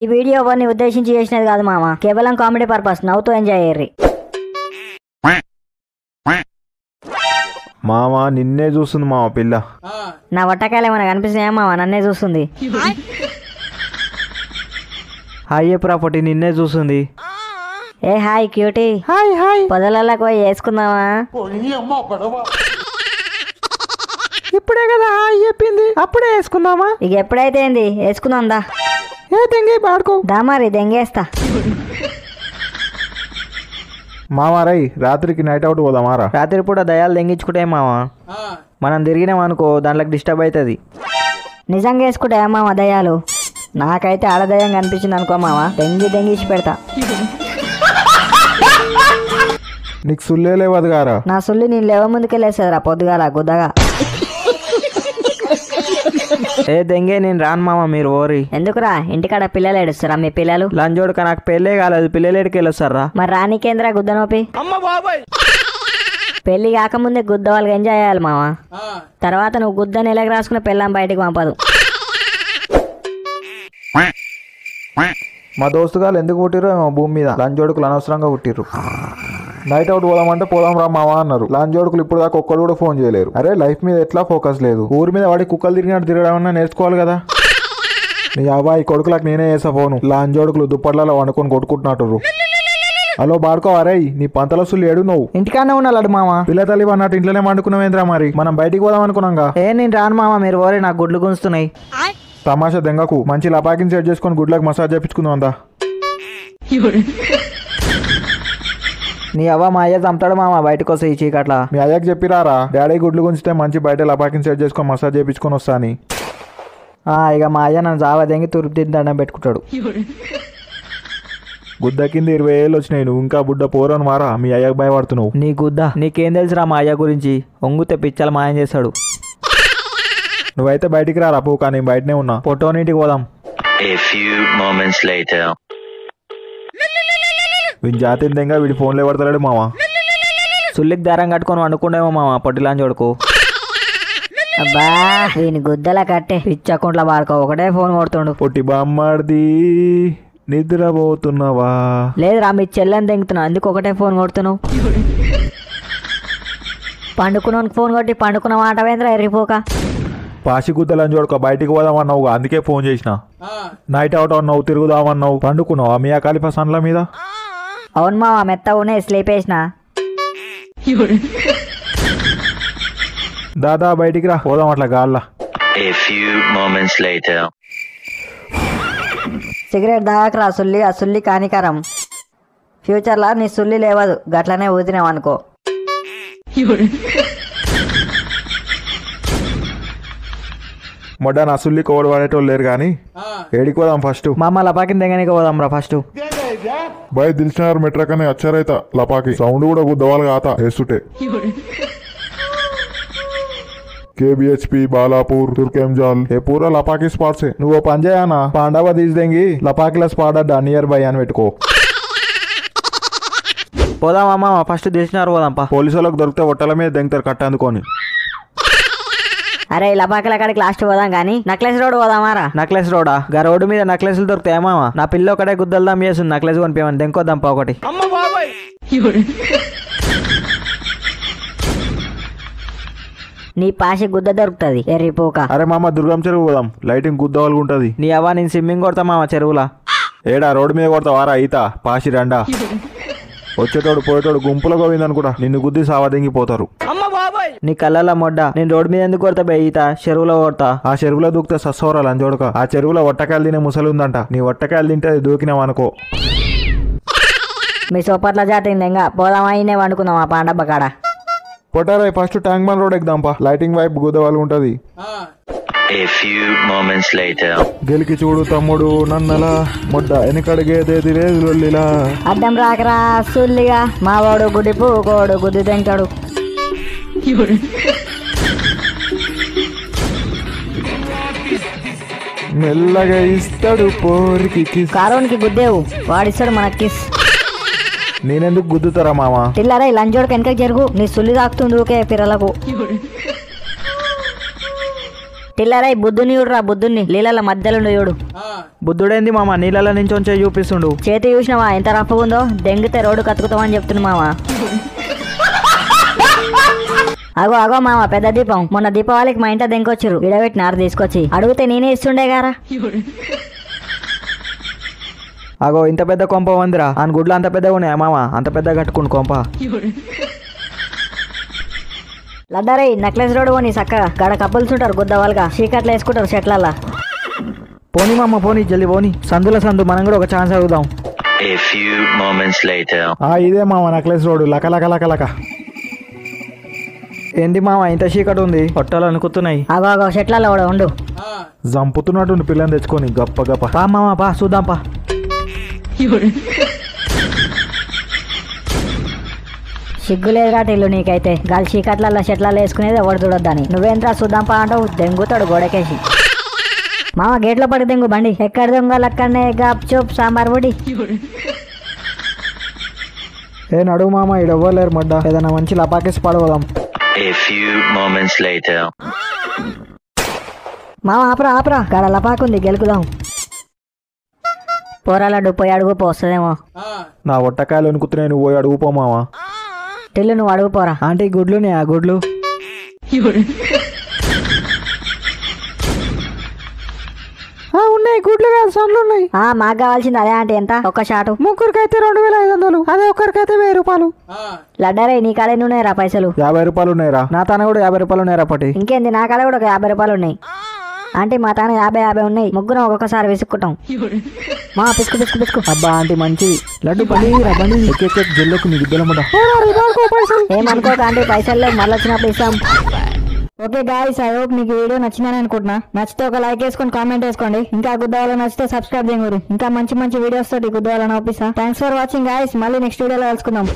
ఈ వీడియో ఎవరిని ఉద్దేశించి చేసినది కాదు మామ, కేవలం కామెడీ పర్పస్, నవ్వుతూ ఎంజాయ్ అయ్యి. మామ నిన్నే చూస్తుంది మామ పిల్ల. నా వట్టకాయలు ఏమైనా కనిపిస్తున్నాయా మామ? నన్నే చూస్తుంది. హాయ్ ప్రాపర్టీ నిన్నే చూస్తుంది. ఏ హాయ్ క్యూటీ. Hi hi. పొదలలోకి పోయి వేసుకుందామా? ఇప్పుడే కదా హాయ్ చెప్పింది, అప్పుడే వేసుకుందామా? ఇక ఎప్పుడైతే ఏంది, వేసుకుందాం దా. ఏ దెంగే బాడుకో దా మరి దెంగేస్తా. మామా రై రాత్రికి నైట్ అవుట్ పోదామారా? రాత్రి పూట దయాలు దెంగించుకుంటే మామ మనం తిరిగినాం అనుకో దాంట్లోకి డిస్టర్బ్ అవుతుంది. నిజంగా వేసుకుంటా మామ దయ్యాలు? నాకైతే ఆడదయ్యం కనిపించింది అనుకో మామ, దెంగిసి పెడతా. నీకు సుల్లే లేవదు గారా? నా సుల్లి నేను లేవ ముందుకెళ్ళేసేదిరా పొద్దుగాల గుద్దగా. ఏ దెంగే నేను రాను మామ, మీరు ఓరి. ఎందుకురా? ఇంటికాడ పిల్లలు ఏడుస్తారా మీ పిల్లలు? లంజోడుక నాకు పెళ్ళే కాలేదు, పిల్లలు ఎడికి వెళ్ళొస్తారా? మరి రానికేంద్రా గుద్ద నొప్పి? పెళ్లి కాకముందే గుద్ద వాళ్ళకి ఎంజాయ్ చేయాలి మామ. తర్వాత నువ్వు గుద్ద నెలకు రాసుకున్న పెళ్ళాం బయటికి పంపదు. మా దోస్తుగాలు ఎందుకు పుట్టిరు భూమి మీద? లంజోడుకులు అనవసరంగా పుట్టిరు. నైట్ అవుట్ పోదామంటే పోదాం రా మావా అన్నారు. లంజోడుకులు ఇప్పుడు దాకా ఒక్కరు కూడా ఫోన్ చేయలేరు. అరే లైఫ్ మీద ఎట్లా ఫోకస్ లేదు, ఊరి మీద వాడి కుక్కలు తిరిగినట్టు తిరగడం నేర్చుకోవాలి కదా. నీ అబ్బాయి కొడుకులకు నేనే చేసా ఫోను. లంజోడుకులు దుప్పట్లలో వండుకొని కొట్టుకుంటున్నట్టు. హలో బాడుకో, అరే నీ పంతలసులు ఏడు నువ్వు? ఇంటికానే ఉన్నాడు మామ. పిల్ల తల్లి అన్నట్టు ఇంట్లోనే వండుకున్నావేంద్రా? మరి మనం బయటికి పోదాం అనుకున్నాంగా. ఏ నేను రాను మామ, మీరు ఓరే, నాకు గుడ్లు గుంజుతున్నాయి. తమాషా దెంగకు. మంచి లపాకిని సెట్ చేసుకొని గుడ్లకు మసాజ్ చేయించుకుందాం అందా. నీ అవ్వ మా అయ్య చంపుతాడు మామ బయటకు వస్తే ఈ చీకట్లా. మీ అయ్యకి చెప్పిరారా డాడీ గుడ్లు గుంచితే మంచి బయట లపాకిని సెట్ చేసుకొని మసాజ్ చేయించుకొని వస్తా అని. ఇక మా అయ్య నన్ను జావ దెంగి తురుపు దండం పెట్టుకుంటాడు. గుద్ద కింద 20,000 వచ్చినాయి, నువ్వు ఇంకా బుడ్డ పోరను మారా. మీ అయ్యకు భయపడుతున్నావు. నీ గుద్ద నీకేం తెలుసురా మా అయ్య గురించి? ఒంగుతే పిచ్చలు మాయం చేస్తాడు. నువ్వైతే బయటికి రారా పో, కానీ బయటనే ఉన్నా. పొట్టోనింటికి పోదాం. వీని జాతి దెంగ, వీడి ఫోన్లో పడతాడు మావా. సుల్లికి దారం కట్టుకొని వండుకుండేమో మామ పొట్టిలాంచి కొడుకు. అబ్బా వీని గుద్దలా కట్టే పిచ్చి అకౌంట్లో వాడుకో, ఒకటే ఫోన్ కొడుతుండు. పొట్టి బామ్మాడిది నిద్రపోతున్నావా? లేదురా మీ చెల్లెని దెంగుతున్నావు, అందుకు ఒకటే ఫోన్ కొడుతున్నావు. పండుకున్నానికి ఫోన్ కొట్టి పండుకున్న మాట వేంద్రా ఎర్రిపోక. పాసి గుద్దలని చూడక బయటికి పోదామన్నావు, అందుకే ఫోన్ చేసిన. నైట్ అవుట్ అన్నావు, తిరుగుదామన్నావు, పండుకున్నావా మీ ఖలీఫా సన్ల మీద? అవును మావా, మెత్త ఉన్నాయి, స్లీప్ వేసిన. దాదా బయటికి రా, పోదాం అట్లా గాల్లా. సిగరెట్ దాకరా సుల్లి, ఆ సుల్లి కానికరం. ఫ్యూచర్లో నీ సుల్లి లేవదు, గట్లనే ఊదినావు అనుకో. మొడ్డ నా సుల్లి కోడి పడేటోళ్ళు లేరు కానీ ఏడికి పోదాం ఫస్ట్? మామ లపాకిని దెంగనికి పోదాం రా ఫస్ట్. బయ దిల్చినారు మెట్రకనే వచ్చారైతా లపాకి సౌండ్ కూడా గుద్దవాలి కాత వేస్తుంటే. కేబిహెచ్పి బాలాపూర్ తుర్కెంజాల్ ఏ పూరా లపాకి స్పాట్సే. నువ్వు పని చేయనా, పాండవ తీసిదెంగి లపాకిల స్పాట్ అడ్డా నియర్ బై అని పెట్టుకో. పోదాం అమ్మ, ఫస్ట్ తెలిసినారు పోదాంపా. పోలీసులకు దొరికితే ఒట్టల మీద దెంగుతారు కట్టేందుకొని. అరే లపాకిల కాడికి లాస్ట్ పోదాం కానీ నక్లెస్ రోడ్ పోదామారా? నక్లెస్ రోడా? గా రోడ్డు మీద నక్లెస్లు దొరుకుతాయా మామ? నా పిల్ల ఒకటే గుద్దల్దాం చేస్తుంది, నక్లెస్ కొనిపోయామని దెంకొద్దాంపా ఒకటి. నీ పాసి గుద్ద దొరుకుతుంది ఎర్రిపోక. అరే మామ దుర్గం చెరువు పోదాం, లైటింగ్ గుద్ద వాళ్ళు ఉంటది. నీ అవ్వ నేను స్విమ్మింగ్ కొడతా మామ చెరువులా. ఏడా రోడ్డు మీద కొడతావారా ఈత? పాసి రండా. వచ్చేటోడు పోయేటోడు గుంపులో గోవిందనుకుంటా నిన్ను గుద్ది సావదెంగిపోతారు. నీ కళ్ళల్లో మొడ్డ, నేను రోడ్డు మీద ఎందుకు కొడతా బే ఈత? చెరువులో కొడతా. ఆ చెరువులో దూకితే సస్సోరా లంజోడక. ఆ చెరువులో ఒట్టకాయలు తినే ముసలి ఉందంట, నీ ఒట్టకాయలు తింటే అది దూకినావు అనుకో. మీ సూపర్ల జాతి ఇంకా పోదామా, అయినే వండుకుందాం ఆ పాండబ్బ కాడ. పొట్టారాయ్ ఫస్ట్ ట్యాంక్ బండ్ రోడ్ ఎక్కుదాంపా, లైటింగ్ వైపు గుద్దవాళ్ళు ఉంటది. గెలికి చూడు తమ్ముడు నన్నలా, మొడ్డ వెనకడిగేదేది లేదు లొల్లిలా. అడ్డం రాకరా సుల్లిగా, మా వాడు గుడ్డి పూకోడు గుద్ది తెంకాడు. మెల్లగా ఇస్తాడు పోరికి కిస్. కారోనికి గుద్దేవు, వాడిస్తాడు మనకి కిస్. నేనెందుకు గుద్దుతారా మామ? పిల్లరా లంచోడికి వెనక జరుగు, నీ సుల్లి తాకుతుంది ఊకే పిల్లలకు. టిల్లరై బుద్ధుని చూడురా బుద్ధుని నీళ్ళ మధ్యలో చూడు. బుద్ధుడేంది మామ నీళ్ళ నుంచి వచ్చే చూపిస్తుండు. చేతి చూసినావా ఎంత రఫ్ ఉందో, దెంగితే రోడ్డు కతుకుతామని చెప్తుంది మామ. అగో అగో మామ పెద్ద దీపం. మొన్న దీపావళికి మా ఇంట దెంకొచ్చారు, విడబెట్టినారు తీసుకొచ్చి. అడిగితే నేనే ఇస్తుండే గారా. అగో ఇంత పెద్ద కొంప ఉందిరా. అని గుడ్లు అంత పెద్దగా ఉన్నాయా మామ? అంత పెద్ద కట్టుకుండు కొంప. లడ్డారై నెక్లెస్ రోడ్ పోనీ చక్కగా. గడ కప్పుల్స్ ఉంటారు గుద్దవాళ్ళగా, చీకట్లు వేసుకుంటారు చెట్లల్లా. పోనీ మామ పోనీ జల్ది పోనీ. సందు మనం కూడా ఒక ఛాన్స్ అడుగుదాం. A few moments later. ఇదే మామ నెక్లెస్ రోడ్. లక లక లక లక. ఏంది మామ ఇంత చీకటి ఉంది? పొట్టాలు అనుకుతున్నాయి. అగో అగో చెట్లలో కూడా ఉండు. చంపుతున్నట్టు పిల్లని తెచ్చుకొని గప్ప గప్ప. పా మామ పా చూద్దాం పా. సిగ్గులేదురా టిల్లు నీకైతే. గాలి చీకట్లలో చెట్లలో వేసుకునేది ఎవడు చూడొద్దని. నువ్వేంట్రా చూద్దాంపా అంటావు, దెంగుతాడు గోడకేసి. మామ గేట్లో పడి దెంగు బండి. ఎక్కడ దొంగలు అక్కడనే గప్ చూప్ సాంబార్ పొడి. ఏ నడువు మామ ఇడవ్వలేరు మడ్డ. ఏదైనా మంచి లపాకేసి పడవదాం. A few moments later. మామ ఆపరా ఆపరా, గడ లపాకుంది గెలుకుదాం. పోరాలడ్డు పోయి అడుగు పోస్తుందేమో. నా ఒట్టకాయలు అనుకుతున్నాయి, నువ్వు పోయి అడుగుపో మావా. టిల్లు నువ్వు అడుగు పోరా. ఆంటీ గుడ్లునే ఆ గుడ్లు. ఉన్నాయి గుడ్లు కాదు సన్లు ఉన్నాయి. మాకు కావాల్సింది అదే ఆంటీ. ఎంత ఒక్క షాటు? ముగ్గురికి అయితే 2500. అదే ఒక్కరికైతే 1000 రూపాయలు. లడ్డారే నీ కాడే ఉన్నాయిరా పైసలు? 50 రూపాయలు ఉన్నాయిరా. నా తాన కూడా 50 రూపాయలు ఉన్నాయిరా పట్టి. ఇంకేంది, నా కాడ కూడా ఒక 50 రూపాయలు ఉన్నాయి. ఆంటీ మా తాన 50 ఉన్నాయి. ముగ్గురం ఒక్కొక్కసారి విసుక్కుంటాం. మా పిసుకు పిసుకు పిసుకు. అబ్బా ఆంటీ మంచి లడ్డు బండి బండి జల్లకు నీ విద్యలమ్మట. ఏమనుకోక ఆంటీ, పైసలు లేవు, మళ్ళీ వచ్చినప్పుడు ఇస్తాం. ఓకే గాయ్స్, ఐ హోప్ మీకు వీడియో నచ్చిందని అనుకుంటున్నా. నచ్చితే ఒక లైక్ వేసుకొని కామెంట్ వేసుకోండి. ఇంకా గుద్దవాళ్ళ నచ్చితే సబ్స్క్రైబ్ చేయండి. ఇంకా మంచి మంచి వీడియోస్ తోటి గుద్దవాళ్ళని ఒప్పిస్తా. Thanks for watching guys. మళ్ళీ నెక్స్ట్ వీడియోలో కలుసుకుందాం.